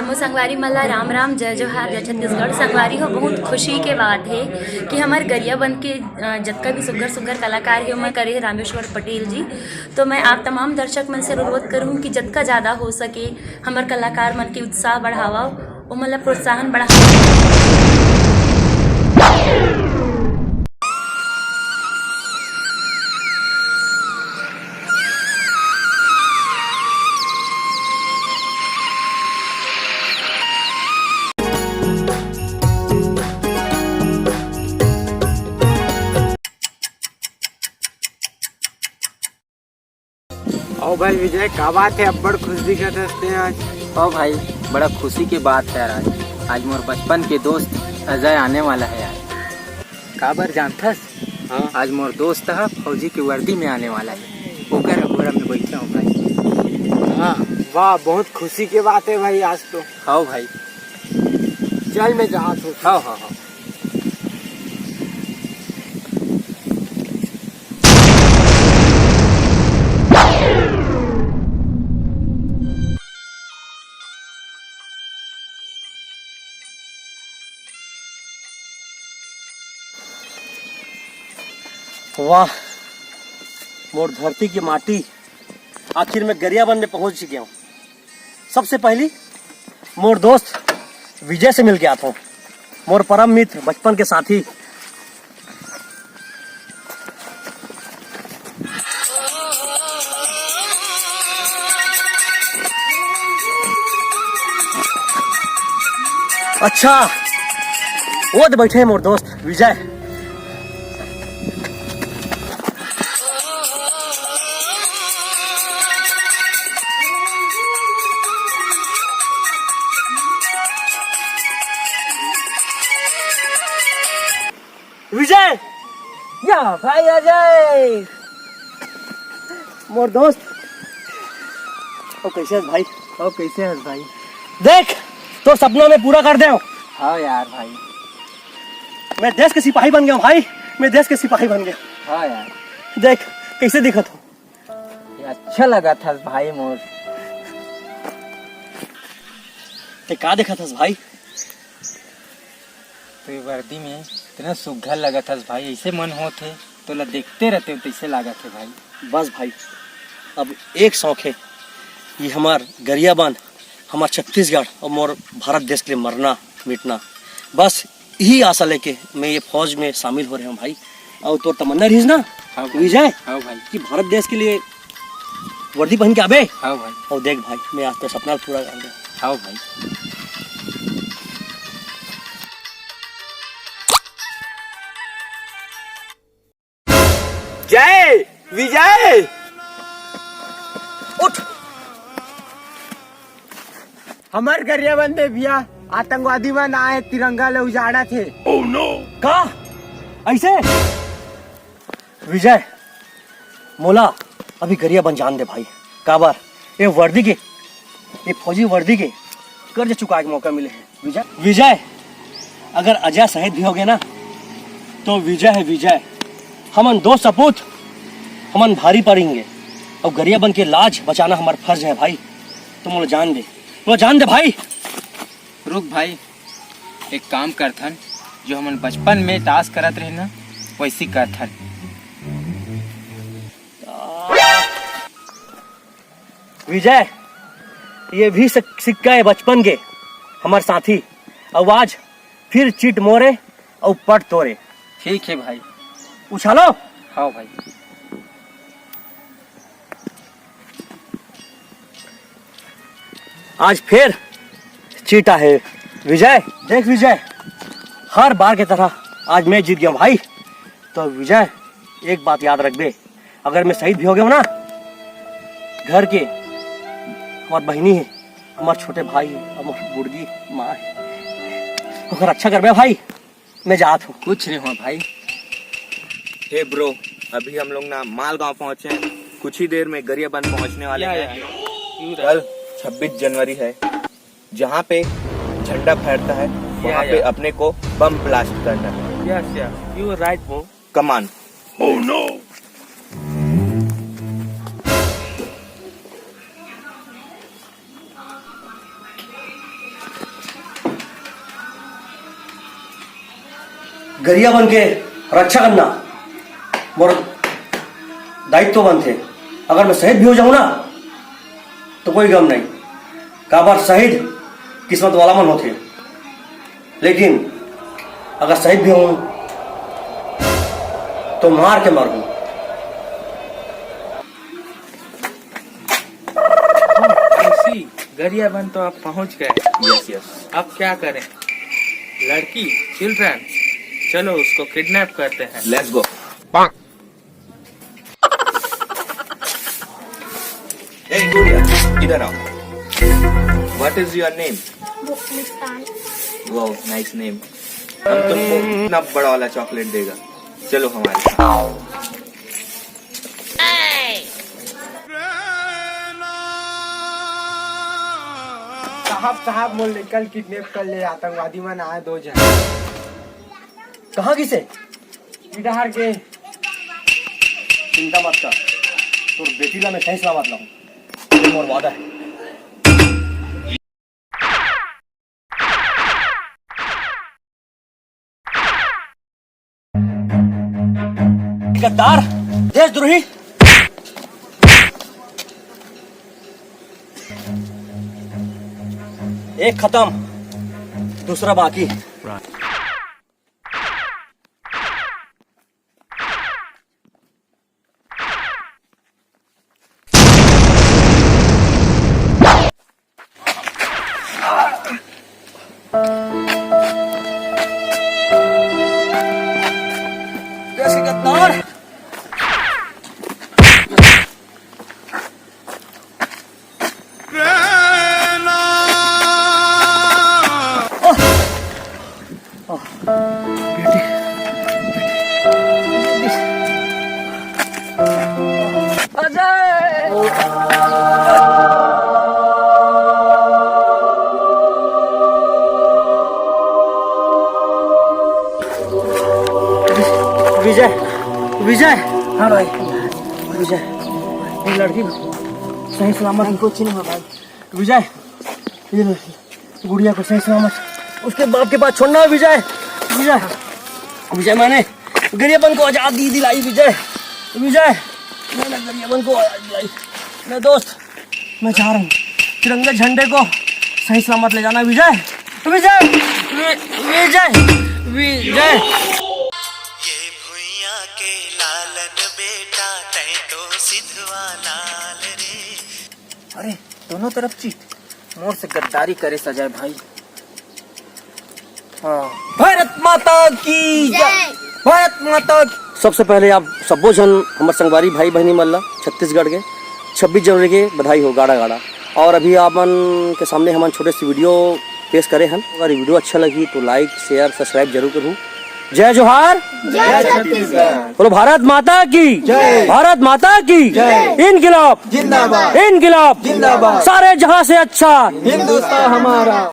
जम्मू संगवारी मला राम राम जय जोहार जय छत्तीसगढ़ संगवारी हो। बहुत खुशी के बात है कि हमारे गरियाबंद के जतका भी सुघर सुघर कलाकार है मैं करे रामेश्वर पटेल जी। तो मैं आप तमाम दर्शक मन से अनुरोध करूँ कि जतका ज़्यादा हो सके हमारे कलाकार मन के उत्साह बढ़ावा और मतलब प्रोत्साहन बढ़ावा। ओ भाई विजय का बात है, अब बड़ खुशी का दस्ते आज। ओ भाई बड़ा खुशी की बात है यार। आज मोर बचपन के दोस्त अजय आने वाला है यार। काबर जानथस? हाँ आज मोर दोस्त है फौजी की वर्दी में आने वाला है। ओकर अगोरा में बैठा हूँ भाई। हाँ वाह, बहुत खुशी की बात है भाई आज तो। हाँ भाई चल मैं जहाँ तो। हाँ हाँ हाँ। वाह, मोर धरती की माटी, आखिर में गरियाबंद में पहुंच गया हूँ। सबसे पहली मोर दोस्त विजय से मिल के आता हूँ, मोर परम मित्र बचपन के साथी। अच्छा वो तो बैठे हैं मोर दोस्त विजय। विजय या भाई अजय, मोर दोस्त। ओ कैसे है भाई? ओ कैसे है भाई? देख तो सपना में पूरा कर दे। हाँ यार भाई, मैं देश के सिपाही बन गया हूँ भाई, मैं देश के सिपाही बन गया। हाँ यार देख कैसे दिखत हो। ये अच्छा लगा था भाई मोर। ते का देखा था भाई? तो ये वर्दी में इतना सुघर लगा था भाई, ऐसे मन होते तो ला देखते रहते तो ऐसे लगा थे भाई। बस भाई अब एक शौक है, ये हमार गरियाबंद, हमार छत्तीसगढ़ और मोर भारत देश के लिए मरना मिटना। बस यही आशा लेके मैं ये फौज में शामिल हो रहा हूँ भाई। और तो तमन्ना रही ना हाँ विजय हाँ भाई। कि भारत देश के लिए वर्दी पहन के आबे। हाँ भाई। और देख भाई मैं आज तो सपना पूरा कर दिया। हाँ भाई। जय विजय उठ। हमार गरियाबंद में भैया आतंकवादी मन आए, तिरंगा ले उजाड़ा थे। ओह नो, का ऐसे? विजय मोला अभी गरियाबंद जान दे भाई। काबर ये वर्दी के, ये फौजी वर्दी के कर्ज चुकाए के मौका मिले हैं विजय। विजय अगर अजय शहीद भी हो गए ना तो विजय है विजय। हमन दो सपूत हमन भारी पड़ेंगे और गरियाबंद के लाज बचाना हमारा फर्ज है भाई। तो मोला जान दे, मोला जान दे भाई। रुक भाई, एक काम करथन, जो हमन बचपन में टास्क करत रहे ना वैसी करथन। विजय ये भी सिक्का है बचपन के हमारे साथी। आवाज फिर चिट मोरे और पट तोरे। ठीक है भाई। उछालो। हाँ भाई। आज फिर चीटा है विजय। देख विजय, हर बार की तरह आज मैं जीत गया भाई। तो विजय एक बात याद रख बे, अगर मैं शहीद भी हो गया हूं ना, घर के हमार बहनी है, हमार छोटे भाई है, हमार बुढ़गी माँ है, अगर अच्छा कर बे भाई। मैं जात हूँ। कुछ नहीं हुआ भाई। हे ब्रो, अभी हम लोग ना मालगांव पहुंचे हैं, कुछ ही देर में गरियाबंद पहुंचने वाले हैं। कल 26 जनवरी है, जहाँ पे झंडा फहरता है वहाँ पे अपने को बम ब्लास्ट करना है। Yes yes, you right bro. Come on. Oh no. गरिया बन के रक्षा करना मोर दायित्व बन थे। अगर मैं शहीद भी हो जाऊं ना तो कोई गम नहीं, काबर शहीद किस्मत वाला मन होते, लेकिन अगर शहीद भी हूं तो मार के मरूं। गरिया बन तो आप पहुंच गए। Yes yes. अब क्या करें? लड़की, चिल्ड्रन, चलो उसको किडनैप करते हैं। Let's go. Hey गुड़िया, इधर आओ। What is your name? Wow, nice name. हम तुमको इतना बड़ा वाला चॉकलेट देगा, चलो हमारे साथ। साहब मोल कल किडनैप कर ले आतंकवादी मन आए 2 जन। कहाँ किसे? बिहार के। चिंता मत कर, तो बेटी ला मैं सही सलामत लाऊं, ये मोर वादा है। गद्दार, देशद्रोही, एक खत्म, दूसरा बाकी। कैसे गद्दार? विजय, विजय, हाँ भाई, विजय, ये लड़की सही सलामत कुछ नहीं हुआ भाई। विजय, ये गुड़िया को सही सलामत उसके बाप के पास छोड़ना है। विजय, विजय, विजय, मैंने गरियाबंद को आजादी दिलाई। विजय, विजय, मैंने गरियाबंद को आजादी दिलाई। मैं दोस्त, मैं चाह रहा हूँ तिरंगे झंडे को सही सलामत ले जाना। विजय, विजय, विजय, विजय। के लालन बेटा तै तो सिधवा लाल रे। अरे दोनों तरफ जीत, मोर से गद्दारी करे सजाए भाई। हाँ, भारत माता की जय, भारत माता। सबसे पहले आप सबो जन हमारे संगवारी भाई बहनी मल्ला छत्तीसगढ़ के 26 जनवरी के बधाई हो गाड़ा गाड़ा। और अभी आपन के सामने हम छोटे सी वीडियो पेश करे हैं। अगर वीडियो अच्छा लगी तो लाइक शेयर सब्सक्राइब जरूर करूँ। जय जोहार, जय छत्तीसगढ़, बोलो भारत माता की जय, भारत माता की जय, इनकिलाब जिंदाबाद, इनकिलाब जिंदाबाद, सारे जहां से अच्छा हिंदुस्तान हमारा।